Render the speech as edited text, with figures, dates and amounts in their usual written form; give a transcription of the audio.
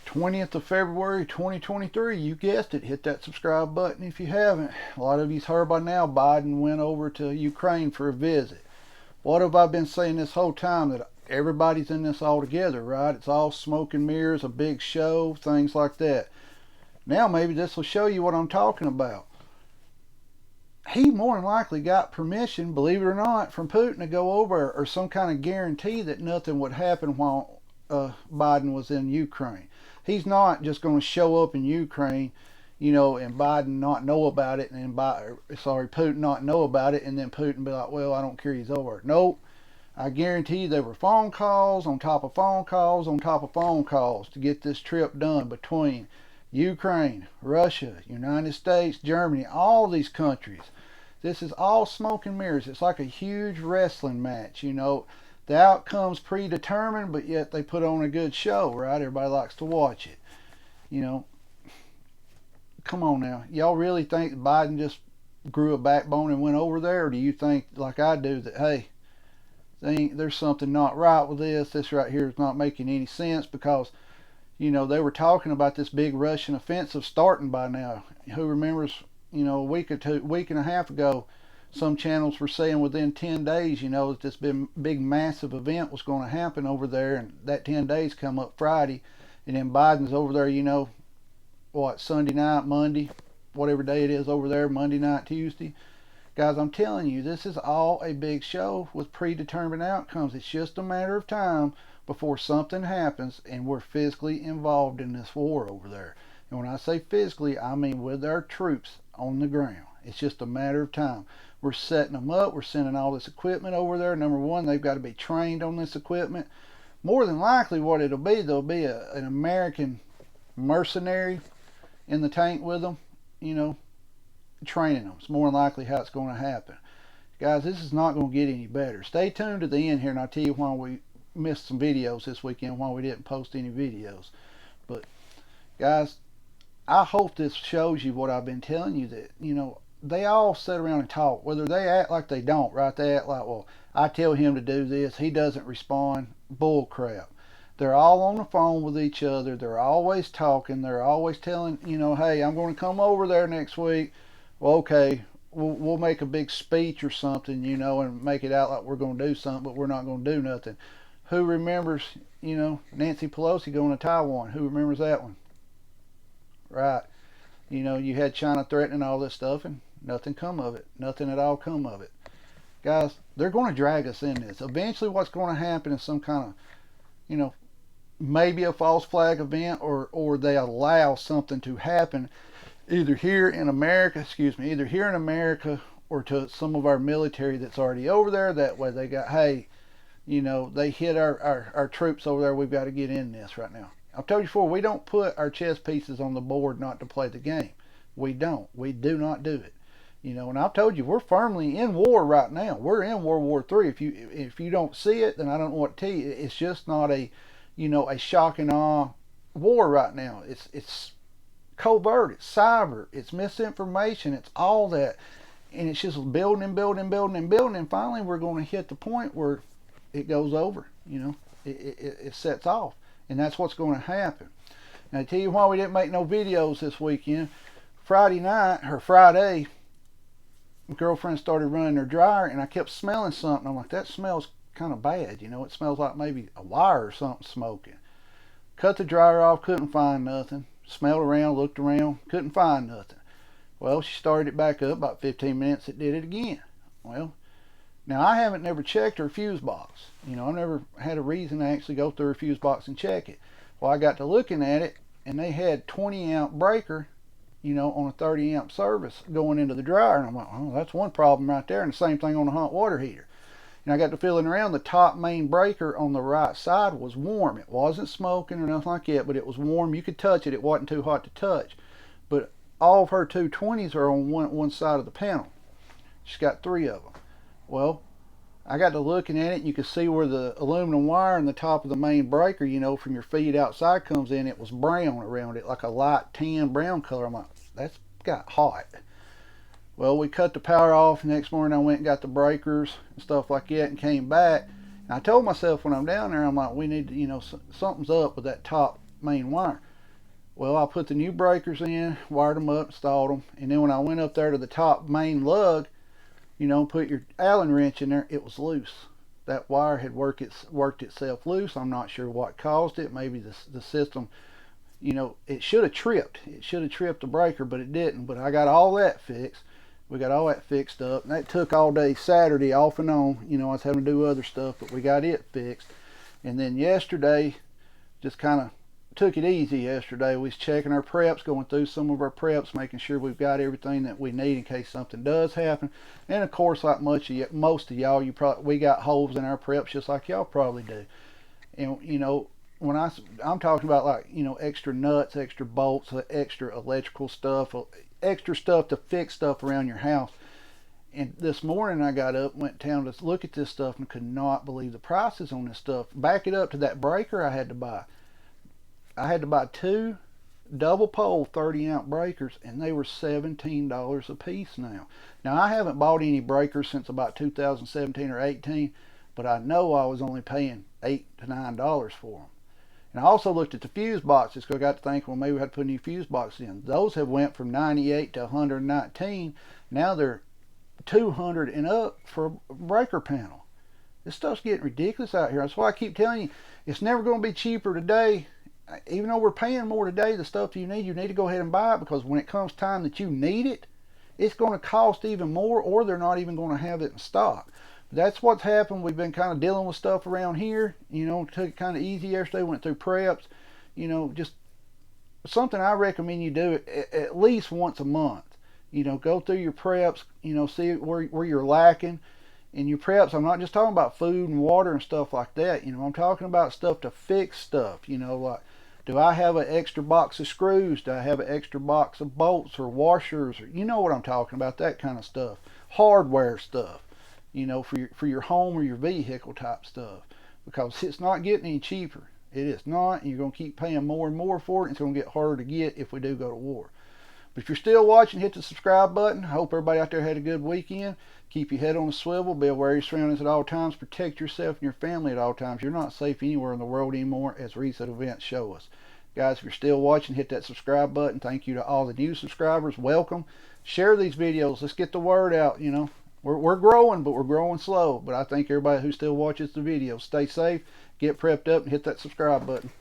20th of February 2023. You guessed it. Hit that subscribe button if you haven't. A lot of you've heard by now Biden went over to Ukraine for a visit. What have I been saying this whole time? That everybody's in this all together, right? It's all smoke and mirrors, a big show, things like that. Now maybe this will show you what I'm talking about. He more than likely got permission, believe it or not, from Putin to go over, or some kind of guarantee that nothing would happen while Biden was in Ukraine. He's not just going to show up in Ukraine, and Biden not know about it, and Putin not know about it, and then Putin be like, well, I don't care, he's over. Nope. I guarantee there were phone calls on top of phone calls on top of phone calls to get this trip done between Ukraine, Russia, United States, Germany, all these countries. This is all smoke and mirrors. It's like a huge wrestling match, The outcome's predetermined, but yet they put on a good show, right? Everybody likes to watch it. Come on now. Y'all really think Biden just grew a backbone and went over there? Or do you think, like I do, that, hey, there's something not right with this? This right here is not making any sense because, they were talking about this big Russian offensive starting by now. Who remembers, a week and a half ago, some channels were saying within 10 days, that this big massive event was going to happen over there, and that 10 days come up Friday, and then Biden's over there, Sunday night, Monday, whatever day it is over there, Monday night, Tuesday. Guys, I'm telling you, this is all a big show with predetermined outcomes. It's just a matter of time before something happens and we're physically involved in this war over there. And when I say physically, I mean with our troops on the ground. It's just a matter of time. We're setting them up. We're sending all this equipment over there. Number one, they've got to be trained on this equipment. More than likely what it'll be, there'll be an American mercenary in the tank with them, training them. It's more than likely how it's going to happen. Guys, this is not going to get any better. Stay tuned to the end here, and I'll tell you why we missed some videos this weekend, why we didn't post any videos. But, guys, I hope this shows you what I've been telling you, that, they all sit around and talk. Whether they act like they don't, right? They act like, well, I tell him to do this, he doesn't respond. Bull crap. They're all on the phone with each other. They're always talking. They're always telling, hey, I'm going to come over there next week. Well, okay, we'll make a big speech or something, and make it out like we're going to do something, but we're not going to do nothing. Who remembers, Nancy Pelosi going to Taiwan? Who remembers that one? Right. You had China threatening all this stuff, and nothing come of it. Nothing at all come of it. Guys, they're going to drag us in this. Eventually what's going to happen is some kind of, maybe a false flag event, or they allow something to happen either here in America, or to some of our military that's already over there. That way they got, hey, they hit our troops over there. We've got to get in this right now. I've told you before, we don't put our chess pieces on the board not to play the game. We don't. We do not do it. And I've told you, we're firmly in war right now. We're in World War III. If you don't see it, then I don't know what to tell you. It's just not a shock and awe war right now. It's covert, it's cyber, it's misinformation, it's all that. And it's just building and building and building and building. And finally, we're going to hit the point where it goes over. It sets off. And that's what's going to happen. Now, I tell you why we didn't make no videos this weekend. Friday, my girlfriend started running her dryer, and I kept smelling something. I'm like, that smells kind of bad. It smells like maybe a wire or something smoking. Cut the dryer off, couldn't find nothing. Smelled around, looked around, couldn't find nothing. Well, she started it back up. About 15 minutes, it did it again. Well, now I haven't never checked her fuse box. I've never had a reason to actually go through her fuse box and check it. Well, I got to looking at it, and they had 20 amp breaker, on a 30 amp service going into the dryer. And I'm like, oh, that's one problem right there. And the same thing on the hot water heater. And I got to feeling around. The top main breaker on the right side was warm. It wasn't smoking or nothing like that, but it was warm. You could touch it. It wasn't too hot to touch. But all of her 220s are on one side of the panel. She's got 3 of them. Well, I got to looking at it, and you could see where the aluminum wire in the top of the main breaker, from your feed outside comes in. It was brown around it, like a light tan brown color. I'm like, that's got hot. Well, we cut the power off. Next morning, I went and got the breakers and stuff like that and came back. And I told myself when I'm down there, I'm like, we need to, something's up with that top main wire. Well, I put the new breakers in, wired them up, installed them, and then when I went up there to the top main lug, put your Allen wrench in there, it was loose. That wire had worked itself loose. I'm not sure what caused it. Maybe the system, it should have tripped. It should have tripped the breaker, but it didn't. But I got all that fixed. We got all that fixed up. And that took all day Saturday off and on. I was having to do other stuff, but we got it fixed. And then yesterday, just kind of took it easy yesterday. We was checking our preps, going through some of our preps, making sure we've got everything that we need in case something does happen. And of course, like most of y'all, we got holes in our preps just like y'all probably do. And when I'm talking about, like, extra nuts, extra bolts, extra electrical stuff, extra stuff to fix stuff around your house. And this morning I got up, went down to look at this stuff, and could not believe the prices on this stuff. Back it up to that breaker I had to buy. I had to buy 2 double pole 30-amp breakers, and they were $17 a piece now. Now, I haven't bought any breakers since about 2017 or 18, but I know I was only paying $8 to $9 for them. And I also looked at the fuse boxes, because I got to think, well, maybe we had to put new fuse boxes in. Those have went from 98 to 119. Now they're 200 and up for a breaker panel. This stuff's getting ridiculous out here. That's why I keep telling you, it's never going to be cheaper today. Even though we're paying more today, the stuff you need to go ahead and buy it, because when it comes time that you need it, it's going to cost even more, or they're not even going to have it in stock. That's what's happened. We've been kind of dealing with stuff around here. Took it kind of easy yesterday, went through preps. Just something I recommend you do at least once a month. Go through your preps, see where you're lacking. In your preps, I'm not just talking about food and water and stuff like that. I'm talking about stuff to fix stuff. Like, do I have an extra box of screws? Do I have an extra box of bolts or washers? Or, you know what I'm talking about, that kind of stuff. Hardware stuff, for your home or your vehicle type stuff. Because it's not getting any cheaper. It is not, and you're going to keep paying more and more for it, and it's going to get harder to get if we do go to war. But if you're still watching, hit the subscribe button. I hope everybody out there had a good weekend. Keep your head on a swivel. Be aware of your surroundings at all times. Protect yourself and your family at all times. You're not safe anywhere in the world anymore, as recent events show us. Guys, if you're still watching, hit that subscribe button. Thank you to all the new subscribers. Welcome. Share these videos. Let's get the word out. We're growing, but we're growing slow. But I thank everybody who still watches the video. Stay safe, get prepped up, and hit that subscribe button.